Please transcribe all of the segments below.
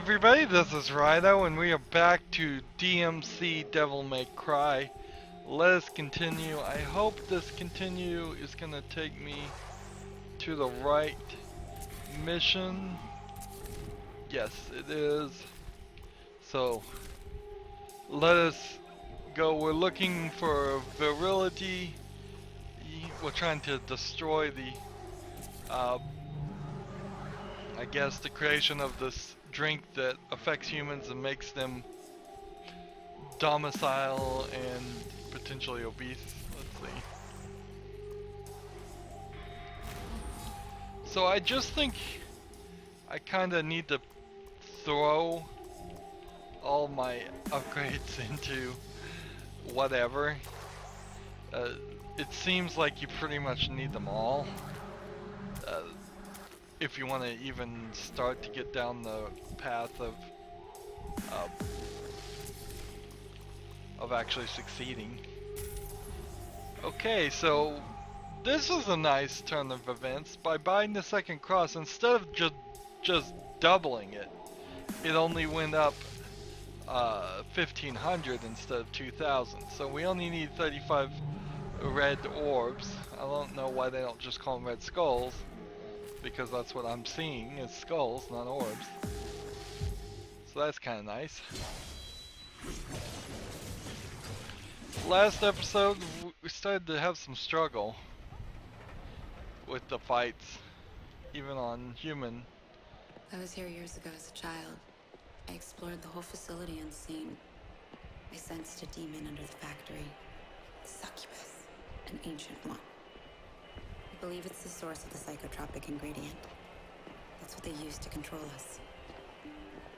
everybody, this is Rydo, and we are back to DmC Devil May Cry. Let us continue. I hope this continue is gonna take me to the right mission. Yes, it is. So, let us go. We're looking for Virility. We're trying to destroy the, I guess, the creation of this drink that affects humans and makes them domicile and potentially obese. Let's see. So I just think I kind of need to throw all my upgrades into whatever. It seems like you pretty much need them all. If you want to even start to get down the path of actually succeeding. Okay, so this is a nice turn of events. By buying the second cross, instead of just doubling it, it only went up 1,500 instead of 2,000. So we only need 35 red orbs. I don't know why they don't just call them red skulls, because that's what I'm seeing is skulls, not orbs. So that's kind of nice. Last episode, we started to have some struggle with the fights, even on human. I was here years ago as a child. I explored the whole facility unseen. I sensed a demon under the factory. Succubus, an ancient one. I believe it's the source of the psychotropic ingredient. That's what they use to control us.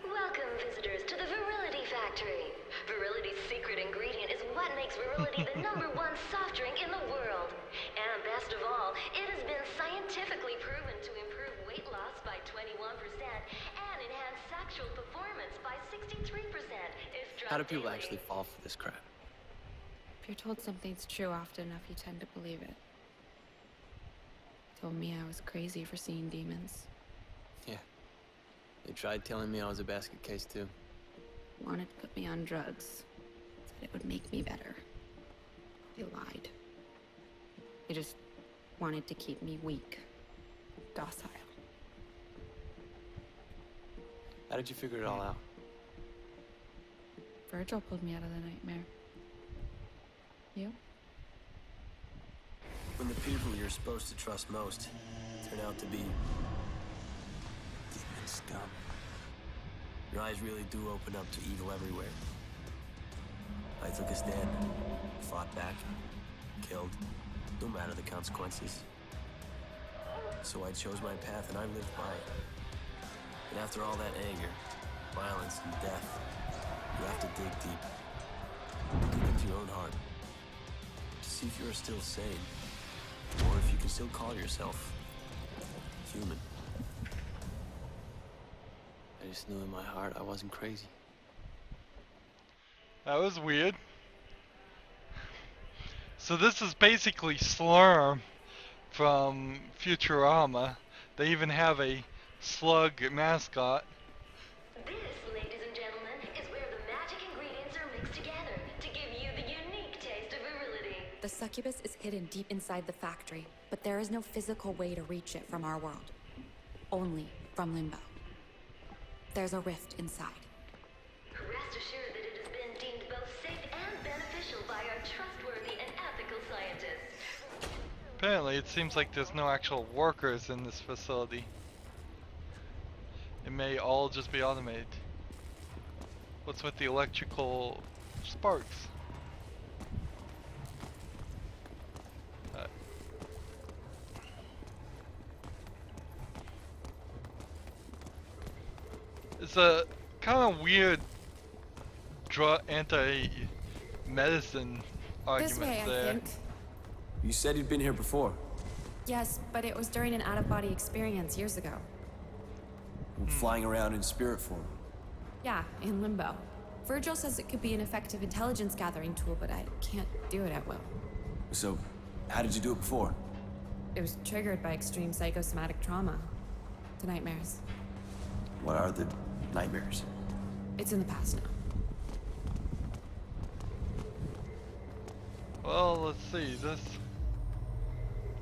Welcome, visitors, to the Virility Factory. Virility's secret ingredient is what makes Virility the #1 soft drink in the world. And best of all, it has been scientifically proven to improve weight loss by 21% and enhance sexual performance by 63% if drunk How do people daily. actually fall for this crap? If you're told something's true often enough, you tend to believe it. Told me I was crazy for seeing demons. Yeah. They tried telling me I was a basket case too. Wanted to put me on drugs. Said it would make me better. They lied. They just wanted to keep me weak, docile. How did you figure it all out? Vergil pulled me out of the nightmare. You? When the people you're supposed to trust most turn out to be demon scum, your eyes really do open up to evil everywhere. I took a stand, fought back, killed, no matter the consequences. So I chose my path and I lived by it. And after all that anger, violence, and death, you have to dig deep. Dig into your own heart to see if you're still sane. Or if you can still call yourself human. I just knew in my heart I wasn't crazy. That was weird. So this is basically Slurm from Futurama. They even have a slug mascot. This, ladies and gentlemen, is where the magic ingredients are mixed together to give you the unique taste of Virility. The succubus is hidden deep inside the factory, but there is no physical way to reach it from our world. Only from Limbo. There's a rift inside. Rest assured that it has been deemed both safe and beneficial by our trustworthy and ethical scientists. Apparently, it seems like there's no actual workers in this facility. It may all just be automated. What's with the electrical sparks? It's a kind of weird anti-medicine argument This way, there. I think. You said you'd been here before. Yes, but it was during an out-of-body experience years ago. Flying around in spirit form. Yeah, in Limbo. Vergil says it could be an effective intelligence gathering tool, but I can't do it at will. So, how did you do it before? It was triggered by extreme psychosomatic trauma. To nightmares. What are the Nightmares. It's in the past now. Well, let's see, this...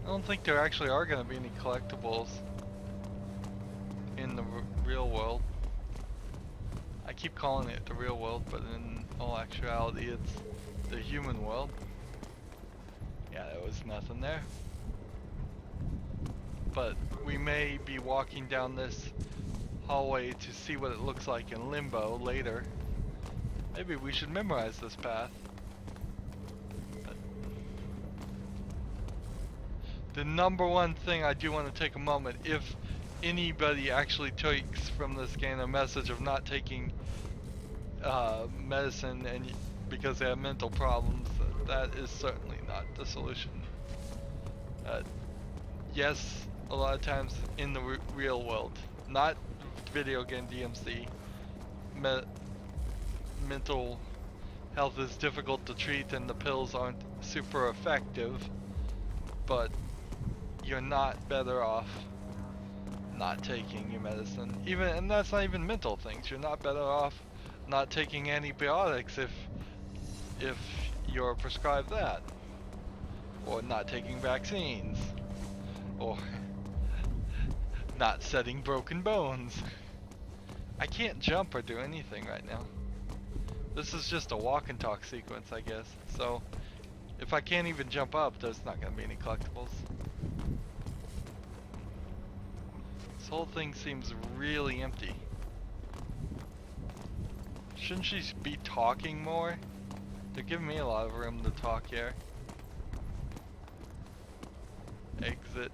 I don't think there actually are going to be any collectibles in the real world. I keep calling it the real world, but in all actuality it's the human world. Yeah, there was nothing there. But we may be walking down this hallway to see what it looks like in Limbo later. Maybe we should memorize this path. The number one thing I do want to take a moment, if anybody actually takes from this game a message of not taking medicine and because they have mental problems, that is certainly not the solution. Yes, a lot of times in the real world, not video game DmC, mental health is difficult to treat and the pills aren't super effective, but you're not better off not taking your medicine. And that's not even mental things. You're not better off not taking antibiotics if you're prescribed that, or not taking vaccines, or not setting broken bones. I can't jump or do anything right now. This is just a walk and talk sequence, I guess. So if I can't even jump up, there's not going to be any collectibles. This whole thing seems really empty. Shouldn't she be talking more? They're giving me a lot of room to talk here. Exit.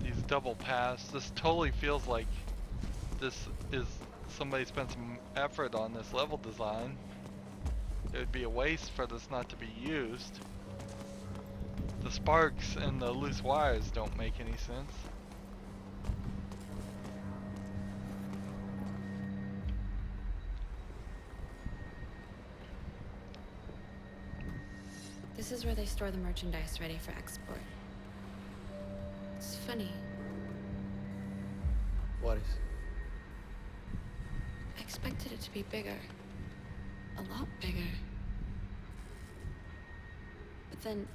These double paths. This totally feels like this is somebody spent some effort on this level design. It would be a waste for this not to be used. The sparks and the loose wires don't make any sense. This is where they store the merchandise ready for export. It's funny. What is? I expected it to be bigger. A lot bigger. But then,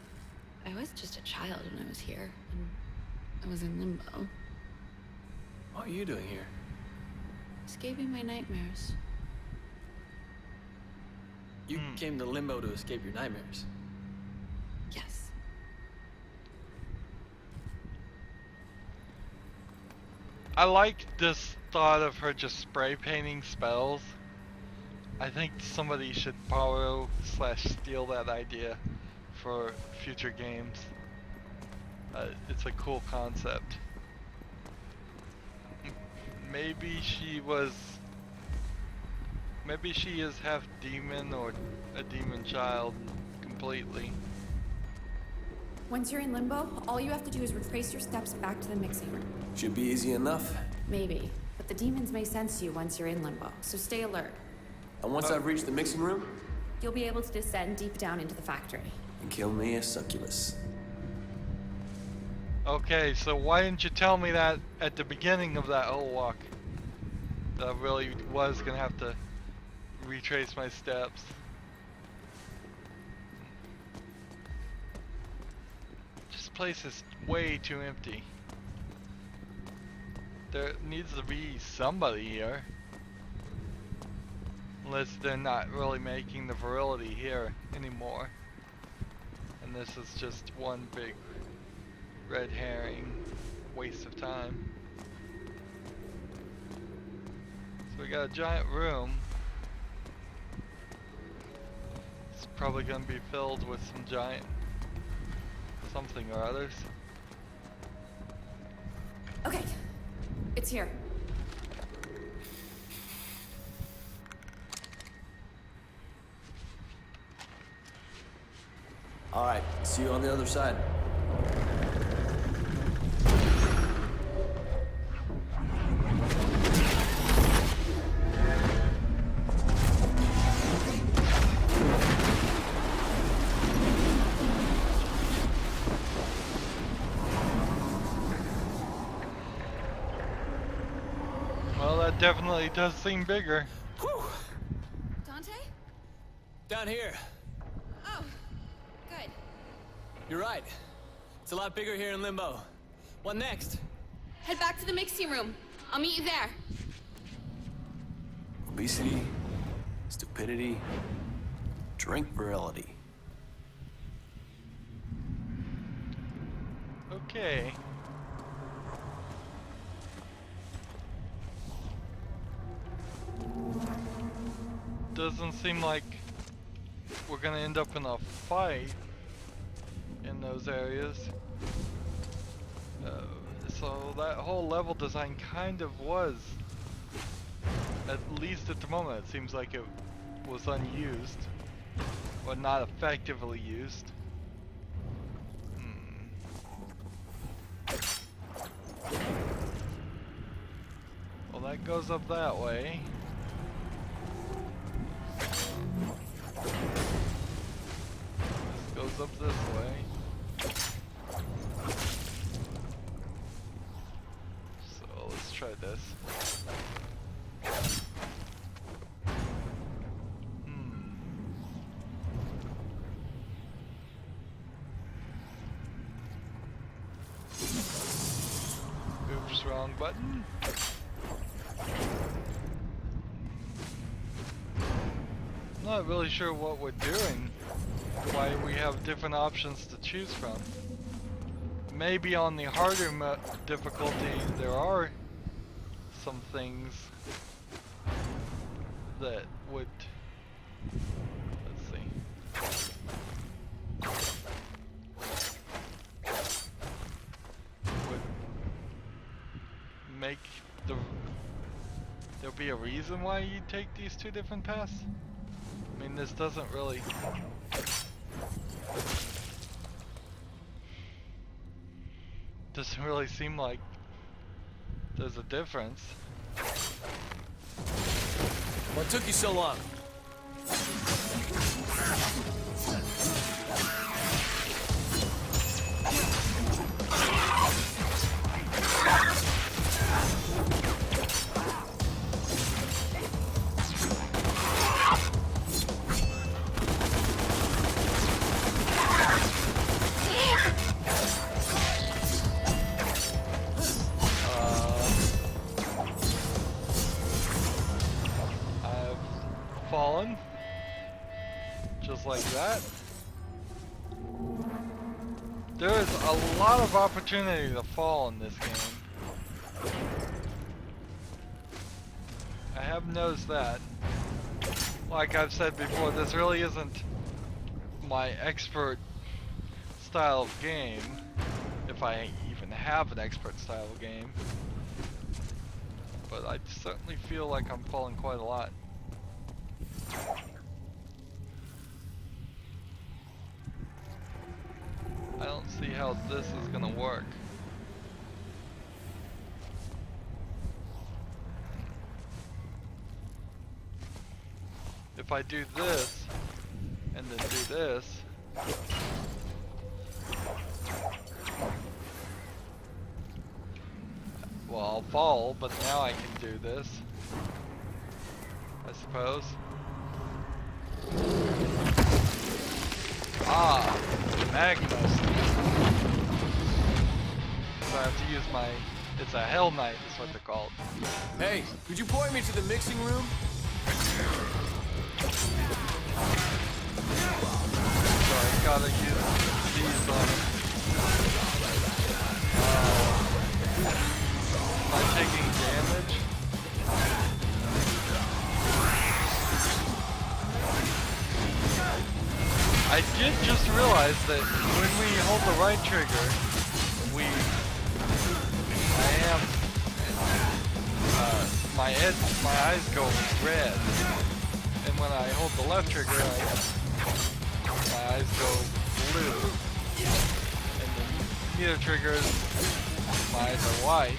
I was just a child when I was here, and I was in limbo. What are you doing here? Escaping my nightmares. You came to Limbo to escape your nightmares. Yes. I like this thought of her just spray painting spells. I think somebody should borrow / steal that idea for future games. It's a cool concept. Maybe she is half demon or a demon child completely. Once you're in limbo, all you have to do is retrace your steps back to the mixing room. Should be easy enough. Maybe, but the demons may sense you once you're in limbo, so stay alert. And once I've reached the mixing room, You'll be able to descend deep down into the factory. and kill me a succubus. Okay, so why didn't you tell me that at the beginning of that whole walk? That I really was gonna have to retrace my steps. This place is way too empty. There needs to be somebody here. Unless they're not really making the Virility here anymore. And this is just one big red herring waste of time. So we got a giant room. It's probably gonna be filled with some giant something or others. Okay, it's here. All right, see you on the other side. definitely does seem bigger. Whew. Dante? Down here. Oh, good. You're right. It's a lot bigger here in Limbo. What next? Head back to the mixing room. I'll meet you there. Obesity, stupidity, drink virility. Okay. Doesn't seem like we're gonna end up in a fight in those areas. So that whole level design kind of was, at least at the moment, it seems like it was unused, or not effectively used. Well, that goes up that way. This goes up this way. So let's try this. Oops, wrong button. Not really sure what we're doing, why we have different options to choose from. Maybe on the harder difficulty there are some things that would, let's see, would make there'll be a reason why you take these two different paths. I mean, this doesn't really seem like there's a difference. What took you so long? Fallen, just like that. There is a lot of opportunity to fall in this game. I have noticed that. Like I've said before, this really isn't my expert style of game, if I even have an expert style of game. But I certainly feel like I'm falling quite a lot. I don't see how this is gonna work. If I do this, and then do this, well, I'll fall, but now I can do this, I suppose. Ah, Magnus. So I have to use my, it's a Hell Knight is what they're called. Hey, could you point me to the mixing room? So I gotta use these on it. Am I taking damage? I did just realize that when we hold the right trigger, my eyes go red, and when I hold the left trigger, my eyes go blue, and then neither triggers, my eyes are white.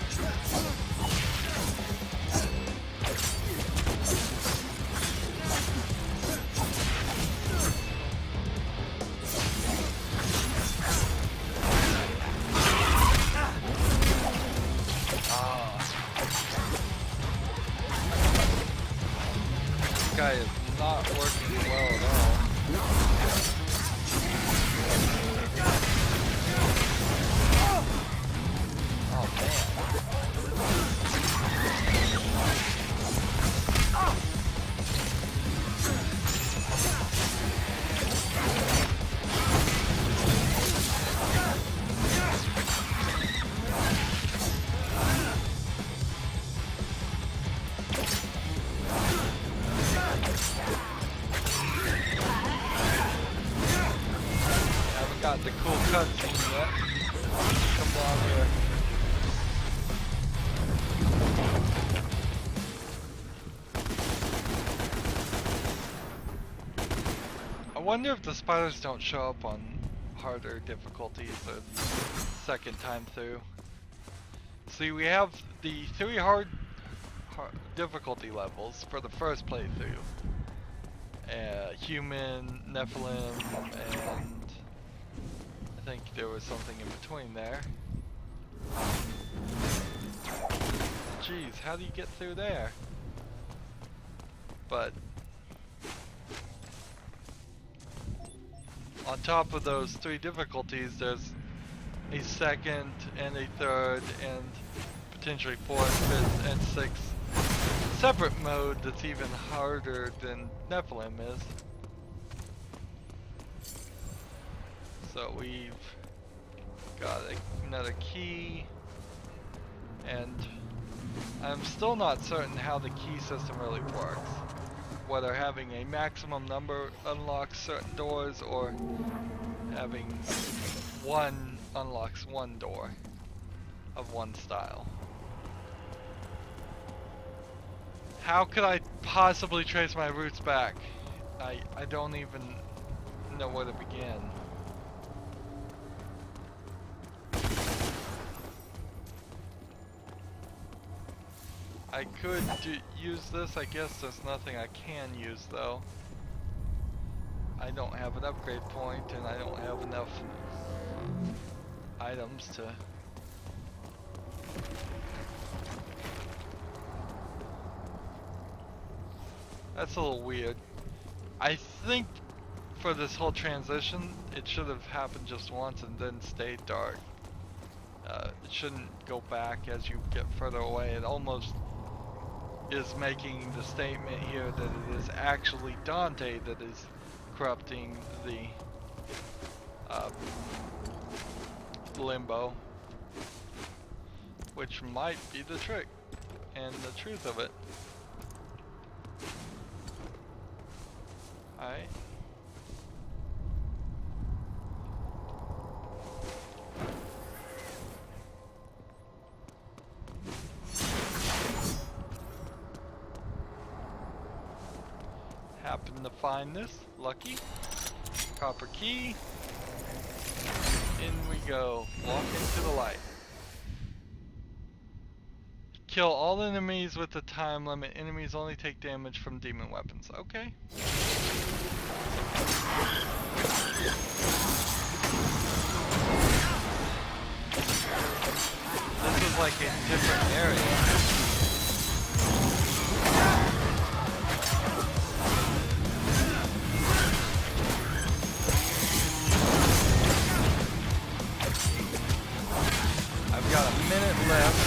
got the cool cutscene yet. Come down here. I wonder if the spiders don't show up on harder difficulties the second time through. See, we have the 3 hard difficulty levels for the first playthrough. Human, Nephilim, and I think there was something in between there. Jeez, how do you get through there? But on top of those 3 difficulties, there's a second and a third and potentially 4th, 5th, and 6th separate mode that's even harder than Nephilim is. So we've got another key, and I'm still not certain how the key system really works. Whether having a maximum number unlocks certain doors, or having one unlocks one door of one style. How could I possibly trace my roots back? I don't even know where to begin. I could use this. I guess there's nothing I can use though. I don't have an upgrade point, and I don't have enough items to... That's a little weird. I think for this whole transition, it should have happened just once and then stayed dark. It shouldn't go back as you get further away. It almost is making the statement here that it is actually Dante that is corrupting the limbo, which might be the trick and the truth of it. Alright. Happen to find this. Lucky. Copper key. In we go. Walk into the light. Kill all enemies with the time limit. Enemies only take damage from demon weapons. Okay. This is like a different area. I've got a minute left.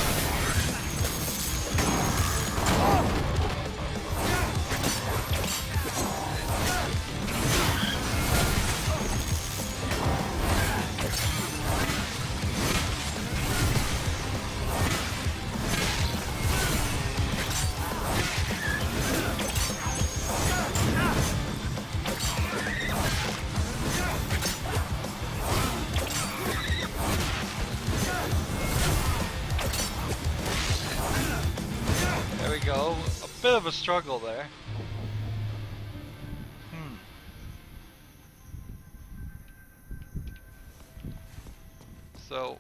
Go. A bit of a struggle there. So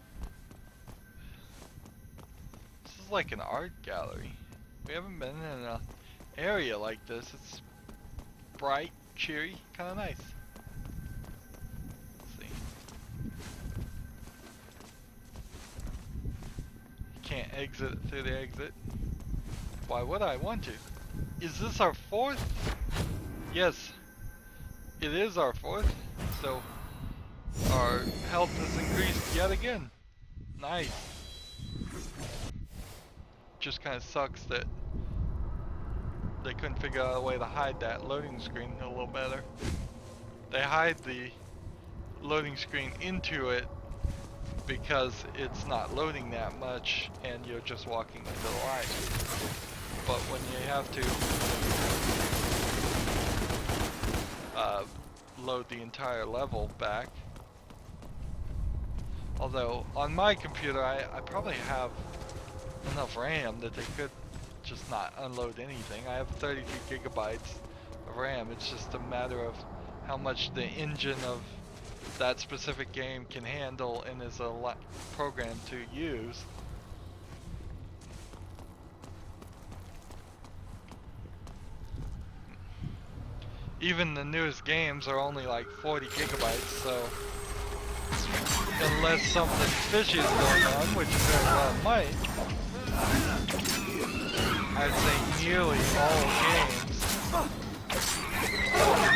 this is like an art gallery. We haven't been in an area like this. It's bright, cheery, kind of nice. Let's see. You can't exit through the exit. Why would I want to? Is this our 4th? Yes, it is our 4th. So our health is increased yet again. Nice. Just kind of sucks that they couldn't figure out a way to hide that loading screen a little better. They hide the loading screen into it because it's not loading that much and you're just walking into the light. But when you have to load the entire level back, Although, on my computer, I probably have enough RAM that they could just not unload anything. I have 32 gigabytes of RAM. It's just a matter of how much the engine of that specific game can handle and is a program to use. Even the newest games are only like 40 gigabytes, so unless something fishy is going on, which very well might, I'd say nearly all games,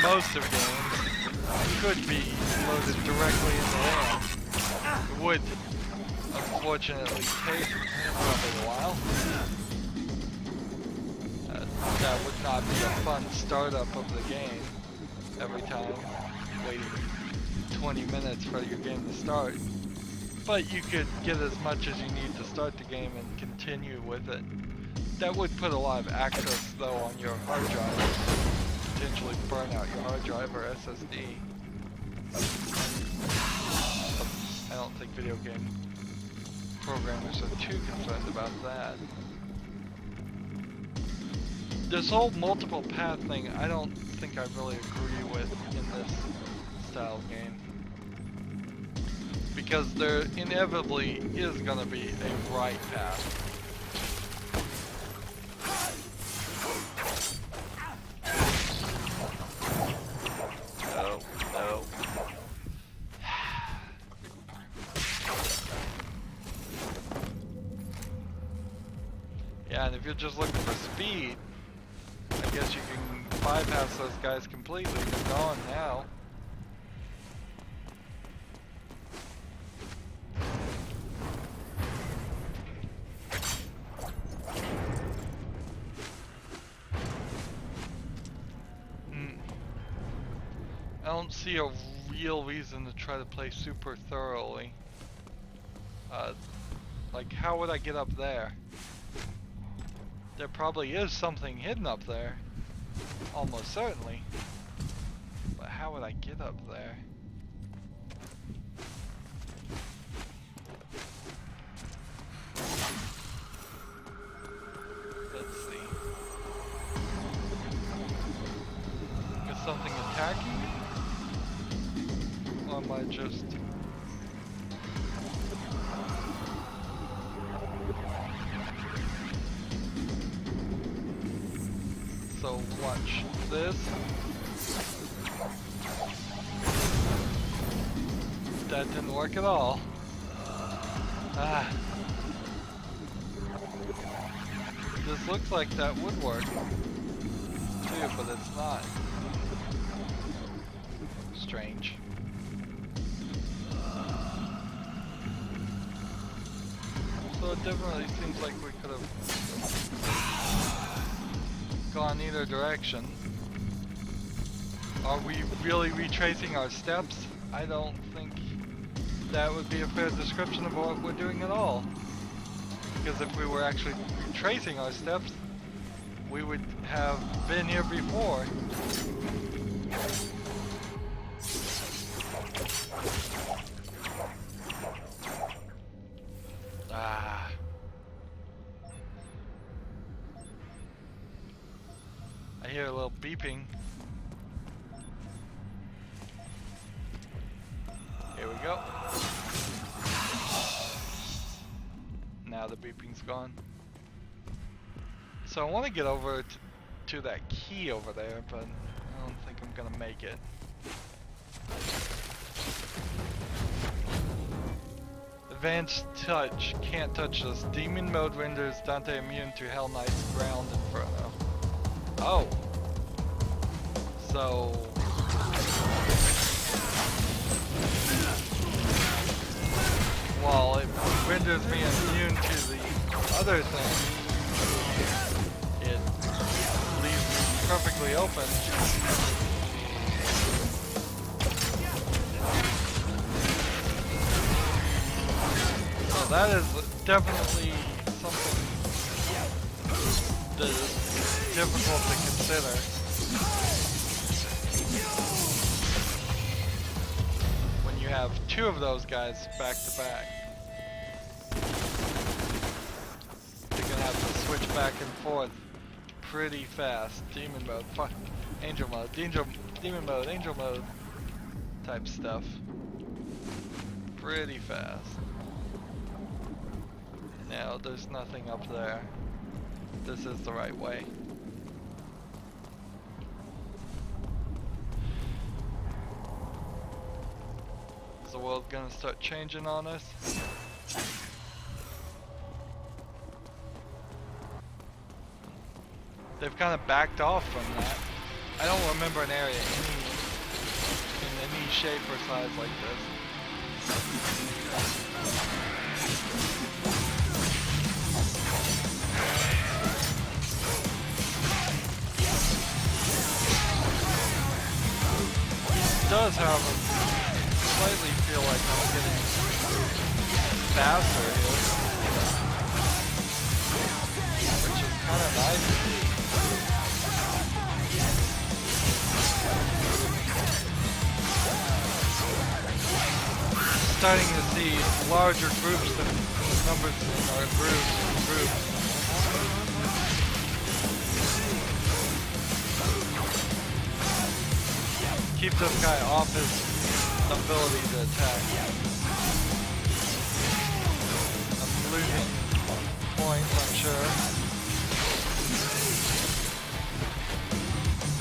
most of games, could be loaded directly into RAM. It would, unfortunately, take probably a while. That would not be a fun startup of the game every time, waiting 20 minutes for your game to start. But you could get as much as you need to start the game and continue with it. That would put a lot of access though on your hard drive, potentially burn out your hard drive or SSD. I don't think video game programmers are too concerned about that. This whole multiple path thing, I don't think I really agree with in this style game. Because there inevitably is going to be a right path. No, no. Yeah, and if you're just looking for speed, I guess you can bypass those guys completely. They're gone now. I don't see a real reason to try to play super thoroughly. Like, how would I get up there? There probably is something hidden up there. Almost certainly. But how would I get up there? Let's see. Is something attacking me? Or am I just... So watch this. That didn't work at all. Ah. This looks like that would work too, but it's not. Strange. So it definitely seems like we could have gone either direction. Are we really retracing our steps? I don't think that would be a fair description of what we're doing at all. Because if we were actually retracing our steps, we would have been here before. Ah. I hear a little beeping. Here we go. Now the beeping's gone. So I want to get over to that key over there, but I don't think I'm gonna make it. Advanced touch. Can't touch this. Demon mode renders Dante immune to Hell Knight's ground inferno. Oh. So... while it renders me immune to the other thing, it leaves me perfectly open. So that is definitely something that is difficult to consider when you have two of those guys back to back. You're gonna have to switch back and forth pretty fast. Demon mode, fuck, angel mode, demon mode, angel mode type stuff. Pretty fast. Now there's nothing up there. This is the right way. Is the world gonna start changing on us? They've kind of backed off from that. I don't remember an area in any shape or size like this. It does, however, slightly feel like I'm getting faster here, which is kind of nice. Starting to see larger groups than numbers in our groups. Keep this guy off his ability to attack. I'm losing points, I'm sure.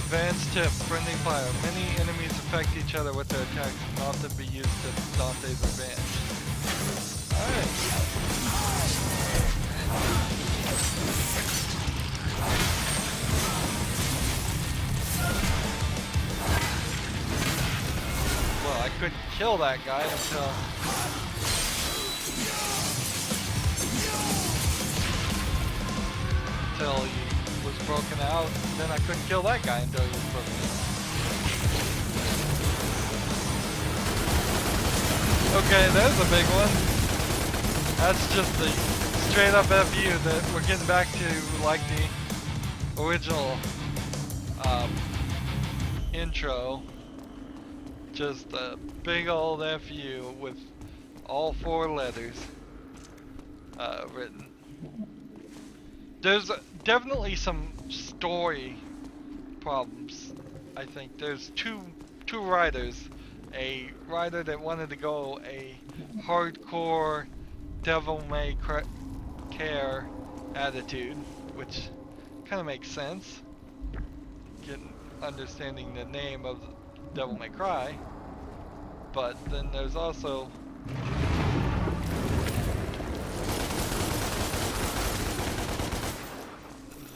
Advanced tip, friendly fire. Many enemies affect each other with their attacks, not to be used to Dante's advantage. Alright. Well, I couldn't kill that guy until he was broken out. Then I couldn't kill that guy until he was broken out. Okay, there's a big one. That's just the straight up FU that we're getting back to, like the original intro. Just a big old FU with all 4 letters written. There's definitely some story problems. I think there's two writers. A writer that wanted to go a hardcore Devil May Cry attitude, which kind of makes sense, understanding the name of Devil May Cry. But then there's also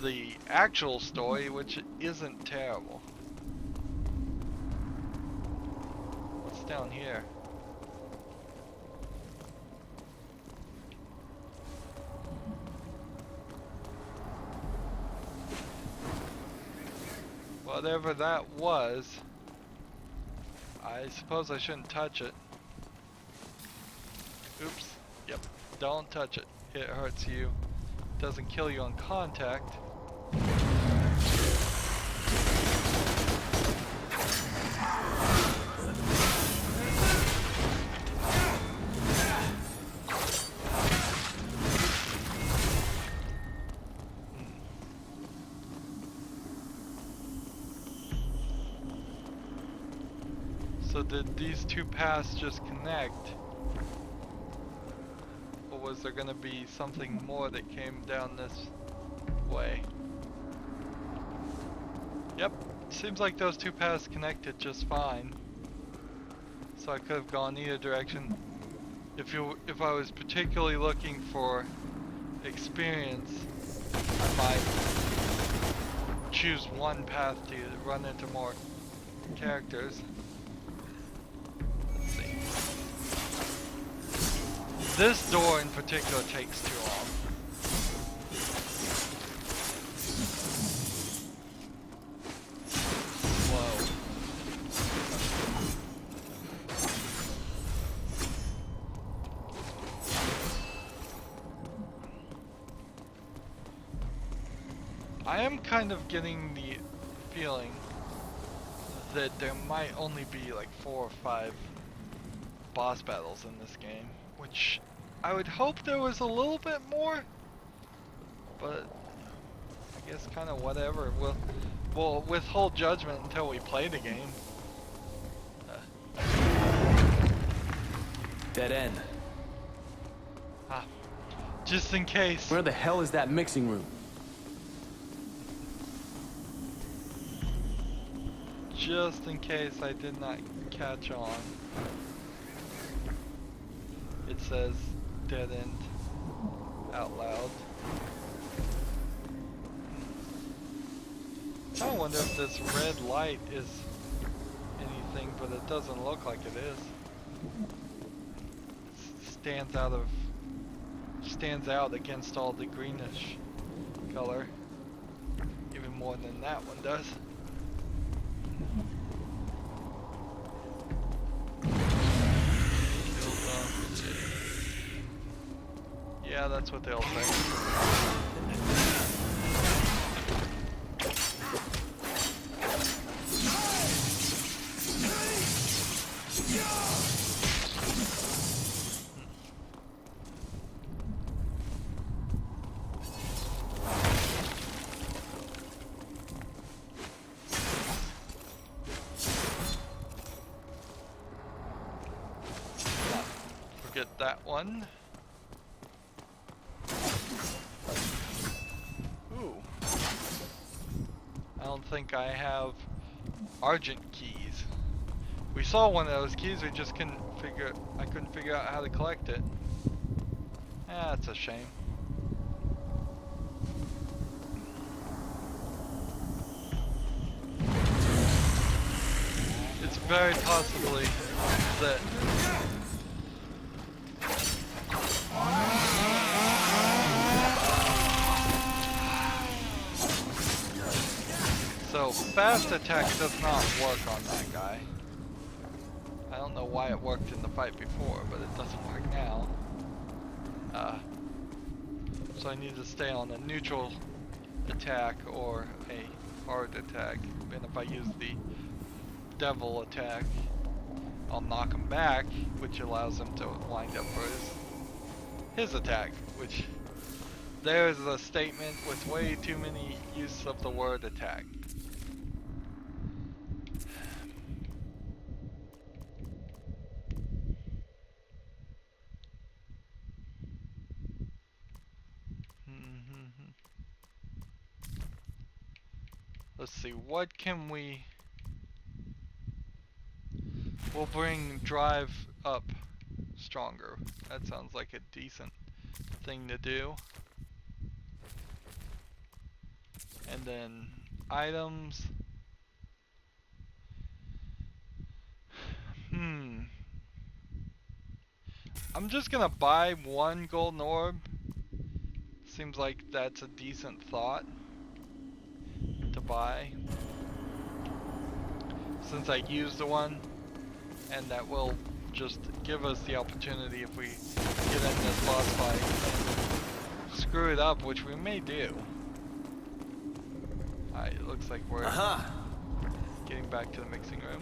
the actual story, which isn't terrible. What's down here? Whatever that was, I suppose I shouldn't touch it. Oops. Yep. Don't touch it. It hurts you. Doesn't kill you on contact. So did these two paths just connect? Or was there gonna be something more that came down this way? Yep, seems like those two paths connected just fine. So I could have gone either direction. If I was particularly looking for experience, I might choose one path to run into more characters. Let's see. This door in particular takes too long. Whoa. I am kind of getting the feeling that there might only be like 4 or 5 boss battles in this game, which I would hope there was a little bit more, but I guess kind of whatever. We'll withhold judgment until we play the game. Dead end. Just in case. Where the hell is that mixing room? Just in case I did not catch on. It says dead end out loud. I wonder if this red light is anything, but it doesn't look like it is. It stands out against all the greenish color, even more than that one does. Yeah, that's what they'll say. Forget that one. Ooh. I don't think I have Argent keys. We saw one of those keys, we just I couldn't figure out how to collect it. That's a shame. It's very possibly that so fast attack does not work on that guy. I don't know why it worked in the fight before, but it doesn't work now. So I need to stay on a neutral attack or a hard attack. And if I use the devil attack, I'll knock him back, which allows him to wind up for his attack, which there's a statement with way too many use of the word attack. Let's see, what can we'll bring drive up stronger. That sounds like a decent thing to do. And then items. I'm just gonna buy one golden orb. Seems like that's a decent thought to buy, since I used the one, and that will just give us the opportunity if we get in this boss fight and screw it up, which we may do. Alright, it looks like we're getting back to the mixing room.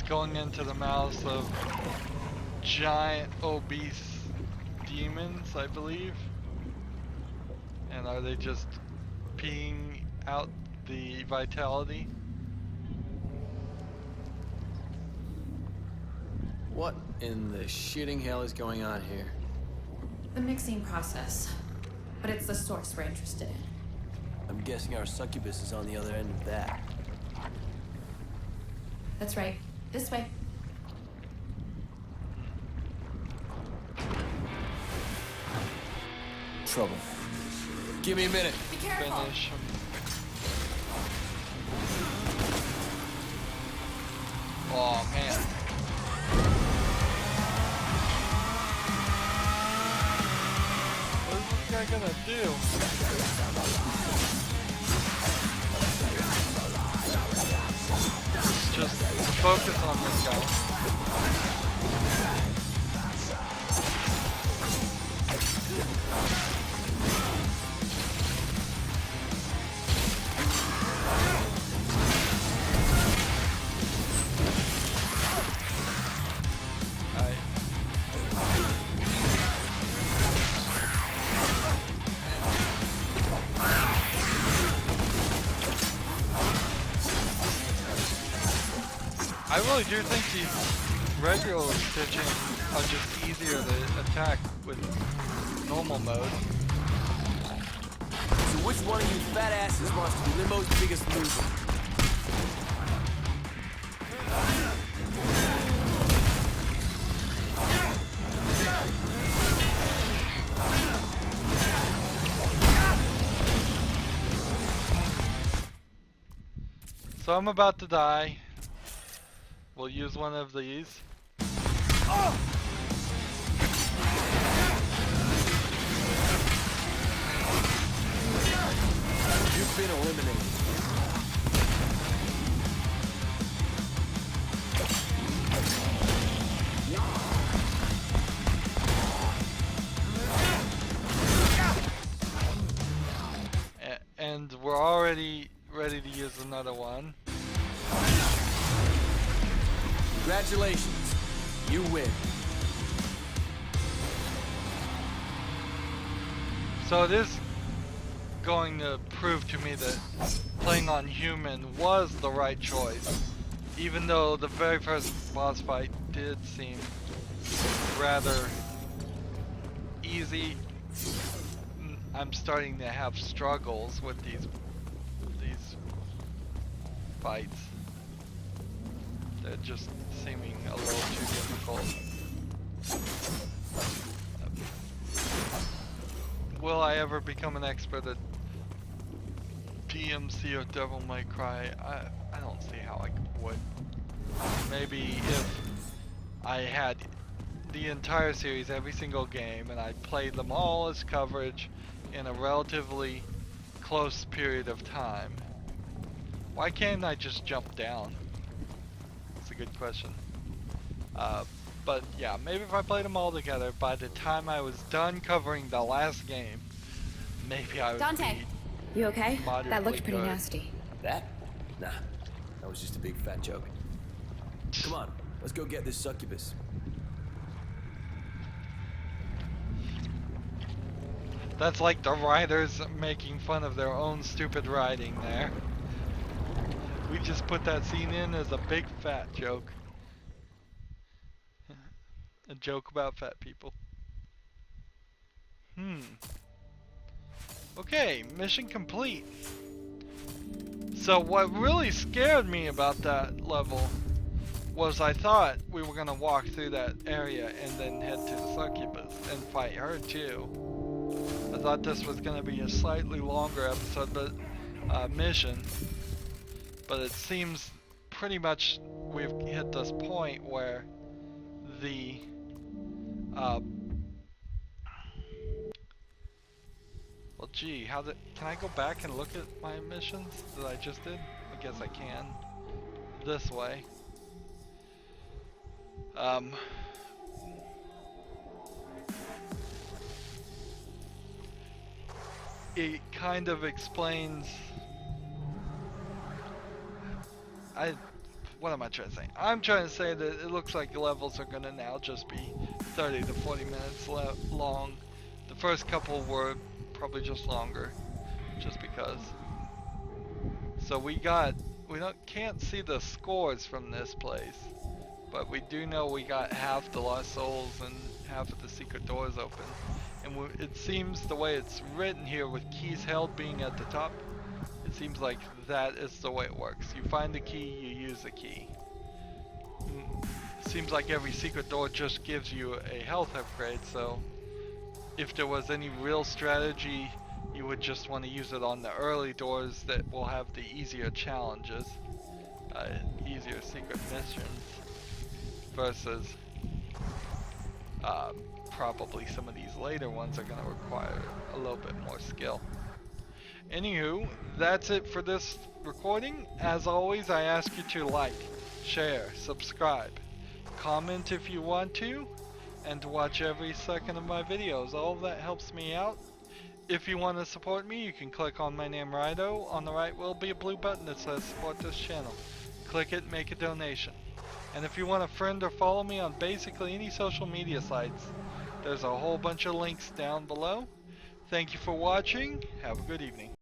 Going into the mouths of giant obese demons, I believe. And are they just peeing out the vitality? What in the shitting hell is going on here? The mixing process. But it's the source we're interested in. I'm guessing our succubus is on the other end of that. That's right. This way. Trouble. Give me a minute. Be careful. Finish him. Oh man. What is this guy gonna do? focus on this guy. I really do think these Vergil stitching are just easier to attack with normal mode. So which one of you fat asses wants to be Limbo's biggest loser? So I'm about to die. We'll use one of these. You've been eliminated. And we're already ready to use another one. Congratulations, you win. So it is going to prove to me that playing on human was the right choice, even though the very first boss fight did seem rather easy. I'm starting to have struggles with these fights. They're just seeming a little too difficult. Will I ever become an expert at DmC or Devil May Cry? I don't see how I would. Maybe if I had the entire series, every single game, and I played them all as coverage in a relatively close period of time. Why can't I just jump down? That's a good question. But yeah, maybe if I played them all together, by the time I was done covering the last game, maybe I would Dante, you okay? That looked pretty good. nasty. That? Nah, that was just a big fat joke. Come on, let's go get this succubus. That's like the writers making fun of their own stupid writing there. We just put that scene in as a big fat joke. A joke about fat people. Okay, mission complete. So what really scared me about that level was I thought we were gonna walk through that area and then head to the succubus and fight her too. I thought this was gonna be a slightly longer episode, but mission. But it seems pretty much we've hit this point where the well, gee, can I go back and look at my missions that I just did? I guess I can. This way. It kind of explains. What am I trying to say? I'm trying to say that it looks like the levels are gonna now just be 30 to 40 minutes long. The first couple were probably just longer, just because. So can't see the scores from this place, but we do know we got half the lost souls and half of the secret doors open. And it seems the way it's written here with keys held being at the top, it seems like that is the way it works. You find the key, you use the key. Seems like every secret door just gives you a health upgrade, so if there was any real strategy, you would just want to use it on the early doors that will have the easier challenges, easier secret missions, versus probably some of these later ones are going to require a little bit more skill. Anywho, that's it for this recording. As always, I ask you to like, share, subscribe, comment if you want to, and to watch every second of my videos. All of that helps me out. If you want to support me, you can click on my name, Rydo. On the right will be a blue button that says support this channel. Click it, make a donation. And if you want to friend or follow me on basically any social media sites, there's a whole bunch of links down below. Thank you for watching. Have a good evening.